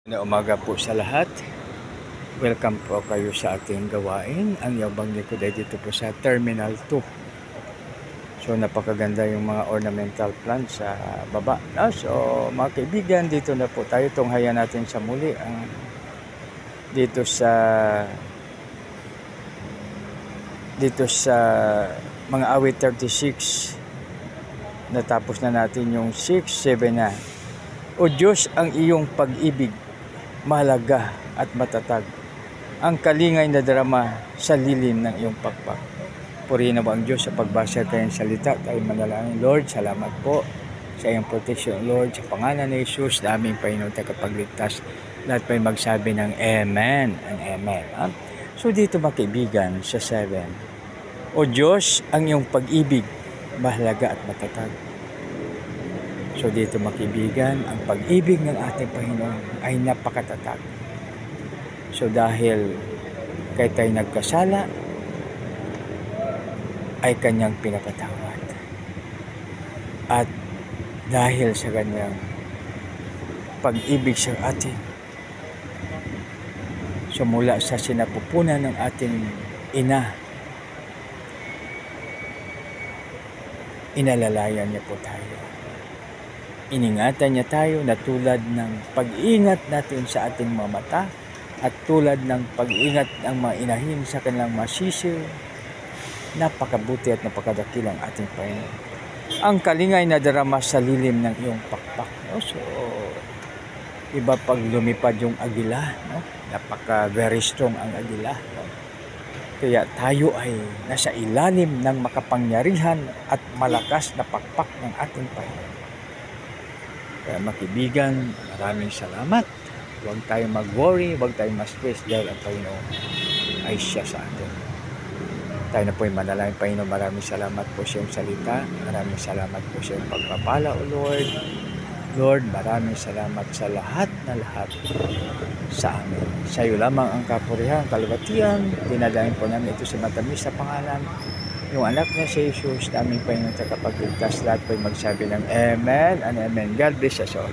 Na umaga po sa lahat. Welcome po kayo sa ating gawain. Ang yabang likod ay dito po sa Terminal 2. So napakaganda yung mga ornamental plants sa baba. So mga kaibigan, dito na po tayo. Tunghayan natin sa muli ang dito sa mga awit 36. Natapos na natin yung 6, 7 na. O Diyos, ang iyong pag-ibig mahalaga at matatag. Ang kalingay na drama sa lilim ng iyong pakpak. Purihin na ba ang Diyos sa pagbasa kayong salita? Tayo manalangin. Lord, salamat po sa iyong protection, Lord. Sa pangalan ni Jesus, na aming Panginoon tagapagligtas. Lahat pa'y magsabi ng Amen and Amen. So dito mga kaibigan, sa 7. O Diyos, ang iyong pag-ibig mahalaga at matatag. So dito mga kaibigan, ang pag-ibig ng ating Panginoon ay napakatatag. So dahil kay tayo nagkasala, ay kanyang pinapatawad. At dahil sa kanyang pag-ibig sa atin, so mula sa sinapupunan ng ating ina, inalalayan niya po tayo. Iningatan niya tayo na tulad ng pag-ingat natin sa ating mga mata at tulad ng pag-ingat ng mga inahin sa kanilang masisiw. Napakabuti at napakadakilang ating Panginoon. Ang kalingay na darama sa lilim ng iyong pakpak. No? So, iba pag lumipad yung agila. No? Very strong ang agila. No? Kaya tayo ay nasa ilalim ng makapangyarihan at malakas na pakpak ng ating Panginoon. Kaya makibigan, maraming salamat. Huwag tayong mag-worry, huwag tayong ma-stress dahil ang Panginoon ay siya sa atin. Tayo na po yung manalangin. Panginoon, maraming salamat po sa iyong salita. Maraming salamat po sa iyong pagpapala, O Lord. Lord, maraming salamat sa lahat na lahat sa amin. Sa iyo lamang ang kapurihan, kalwatian. Dinadahin po namin ito sa matamis na pangalan. Yung anak niya si Jesus, naming Panginoon tagapagligtas, lahat po magsabi ng Amen and Amen. God bless us all.